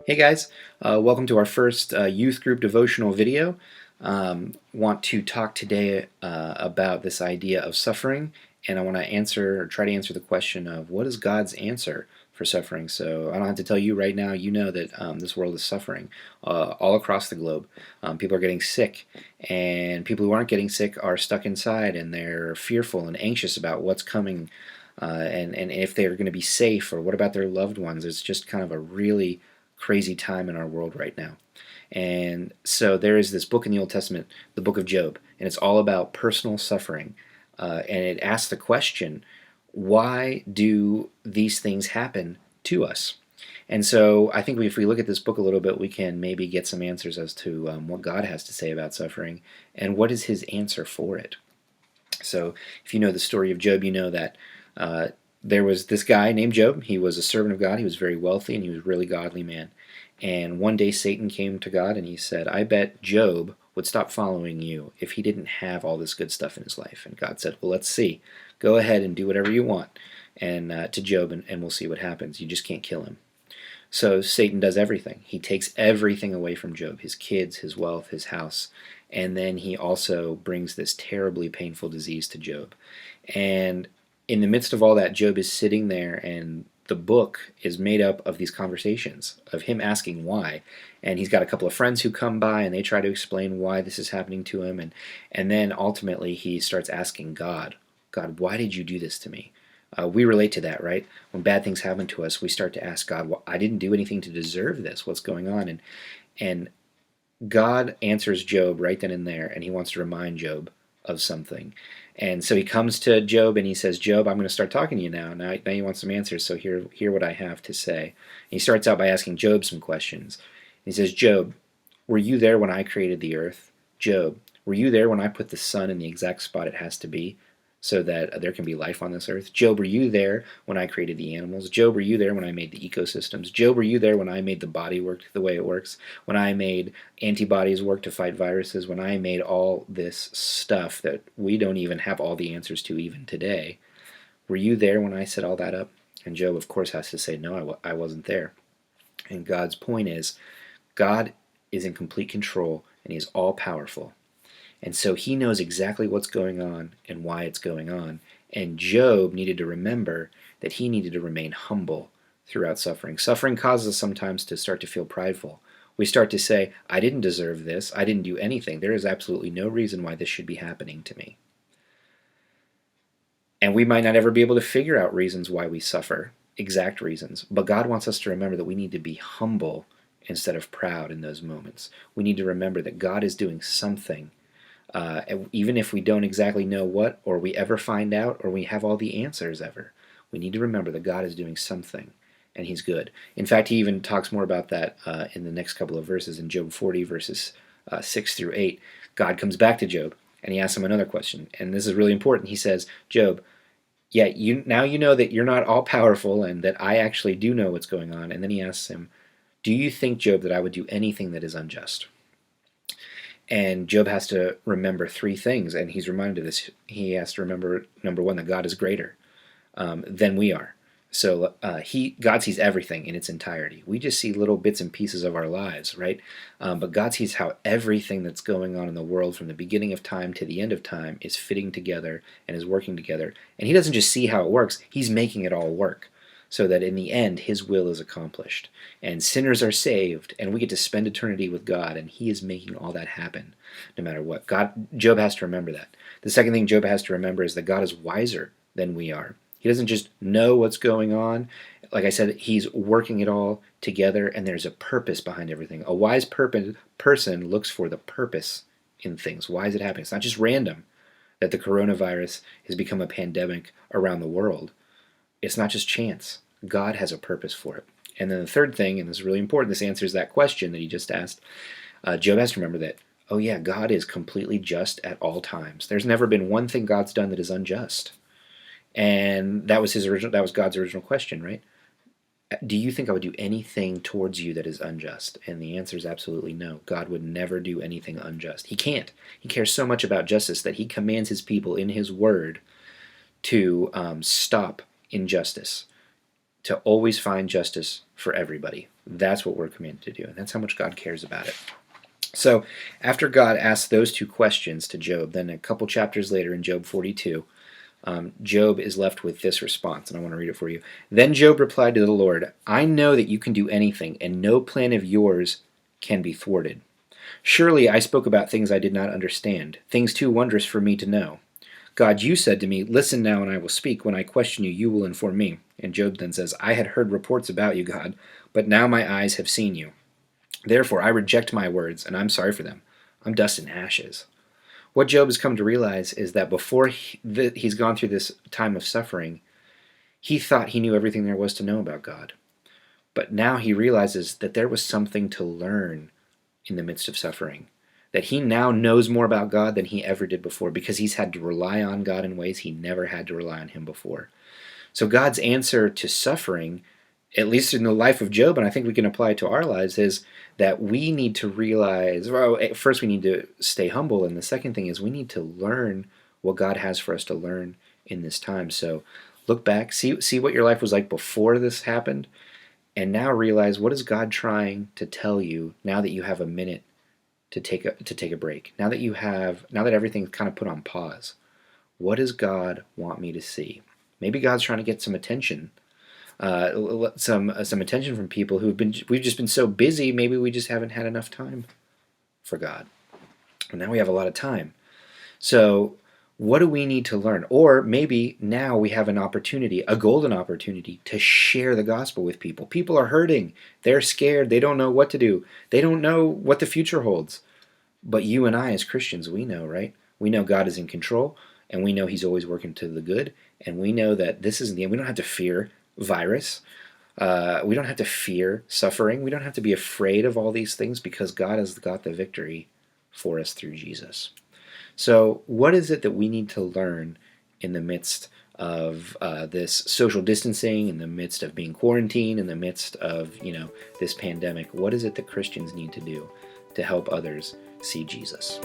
Hey guys, welcome to our first youth group devotional video. Want to talk today about this idea of suffering, and I want to answer or try to answer the question of what is God's answer for suffering. So I don't have to tell you right now, you know that this world is suffering all across the globe. People are getting sick, and people who aren't getting sick are stuck inside and they're fearful and anxious about what's coming and if they're going to be safe or what about their loved ones. It's just kind of a really crazy time in our world right now. And so there is this book in the Old Testament, the book of Job, and it's all about personal suffering. And it asks the question, why do these things happen to us? And so I think if we look at this book a little bit, we can maybe get some answers as to what God has to say about suffering and what is his answer for it. So if you know the story of Job, you know that there was this guy named Job. He was a servant of God. He was very wealthy and he was a really godly man. And one day Satan came to God and he said, I bet Job would stop following you if he didn't have all this good stuff in his life. And God said, well, let's see. Go ahead and do whatever you want and to Job, and we'll see what happens. You just can't kill him. So Satan does everything. He takes everything away from Job, his kids, his wealth, his house. And then he also brings this terribly painful disease to Job. And in the midst of all that, Job is sitting there, and the book is made up of these conversations of him asking why. And he's got a couple of friends who come by and they try to explain why this is happening to him. And then ultimately he starts asking God, why did you do this to me? We relate to that, right? When bad things happen to us, we start to ask God, well, I didn't do anything to deserve this. What's going on? And God answers Job right then and there, and he wants to remind Job of something. And so he comes to Job and he says, Job, I'm going to start talking to you now. Now you want some answers, so hear what I have to say. And he starts out by asking Job some questions. And he says, Job, were you there when I created the earth? Job, were you there when I put the sun in the exact spot it has to be so that there can be life on this earth? Job, were you there when I created the animals? Job, were you there when I made the ecosystems? Job, were you there when I made the body work the way it works? When I made antibodies work to fight viruses? When I made all this stuff that we don't even have all the answers to even today? Were you there when I set all that up? And Job, of course, has to say, no, I wasn't there. And God's point is, God is in complete control and he is all-powerful. And so he knows exactly what's going on and why it's going on. And Job needed to remember that he needed to remain humble throughout suffering. Suffering causes us sometimes to start to feel prideful. We start to say, I didn't deserve this. I didn't do anything. There is absolutely no reason why this should be happening to me. And we might not ever be able to figure out reasons why we suffer, exact reasons. But God wants us to remember that we need to be humble instead of proud in those moments. We need to remember that God is doing something. Even if we don't exactly know what, or we ever find out, or we have all the answers ever, we need to remember that God is doing something, and he's good. In fact, he even talks more about that in the next couple of verses. In Job 40, verses 6 through 8, God comes back to Job, and he asks him another question, and this is really important. He says, Job, yeah, now you know that you're not all-powerful, and that I actually do know what's going on. And then he asks him, do you think, Job, that I would do anything that is unjust? And Job has to remember three things, and he's reminded of this. He has to remember, number one, that God is greater than we are. So God sees everything in its entirety. We just see little bits and pieces of our lives, right? But God sees how everything that's going on in the world from the beginning of time to the end of time is fitting together and is working together. And he doesn't just see how it works, he's making it all work, so that in the end his will is accomplished and sinners are saved and we get to spend eternity with God, and he is making all that happen no matter what. Job has to remember that. The second thing Job has to remember is that God is wiser than we are. He doesn't just know what's going on. Like I said, he's working it all together, and there's a purpose behind everything. A wise person looks for the purpose in things. Why is it happening? It's not just random that the coronavirus has become a pandemic around the world. It's not just chance. God has a purpose for it. And then the third thing, and this is really important, this answers that question that he just asked. Job has to remember that, oh yeah, God is completely just at all times. There's never been one thing God's done that is unjust. And that was God's original question, right? Do you think I would do anything towards you that is unjust? And the answer is absolutely no. God would never do anything unjust. He can't. He cares so much about justice that he commands his people in his word to stop injustice, to always find justice for everybody. That's what we're commanded to do, and that's how much God cares about it. So after God asked those two questions to Job, then a couple chapters later in Job 42, Job is left with this response, and I want to read it for you. Then Job replied to the Lord, I know that you can do anything, and no plan of yours can be thwarted. Surely I spoke about things I did not understand, things too wondrous for me to know. God, you said to me, listen now and I will speak. When I question you, you will inform me. And Job then says, I had heard reports about you, God, but now my eyes have seen you. Therefore I reject my words, and I'm sorry for them. I'm dust and ashes. What Job has come to realize is that before he's gone through this time of suffering, he thought he knew everything there was to know about God. But now he realizes that there was something to learn in the midst of suffering, that he now knows more about God than he ever did before because he's had to rely on God in ways he never had to rely on him before. So God's answer to suffering, at least in the life of Job, and I think we can apply it to our lives, is that we need to realize, well, first we need to stay humble, and the second thing is we need to learn what God has for us to learn in this time. So look back, see what your life was like before this happened, and now realize, what is God trying to tell you now that you have a minute to take a break? Now that everything's kind of put on pause, what does God want me to see? Maybe God's trying to get some attention, some attention from people we've just been so busy. Maybe we just haven't had enough time for God, and now we have a lot of time. So what do we need to learn? Or maybe now we have an opportunity, a golden opportunity, to share the gospel with people. People are hurting. They're scared. They don't know what to do. They don't know what the future holds. But you and I as Christians, we know, right? We know God is in control, and we know he's always working to the good, and we know that this isn't the end. We don't have to fear virus. We don't have to fear suffering. We don't have to be afraid of all these things because God has got the victory for us through Jesus. So what is it that we need to learn in the midst of this social distancing, in the midst of being quarantined, in the midst of this pandemic? What is it that Christians need to do to help others see Jesus?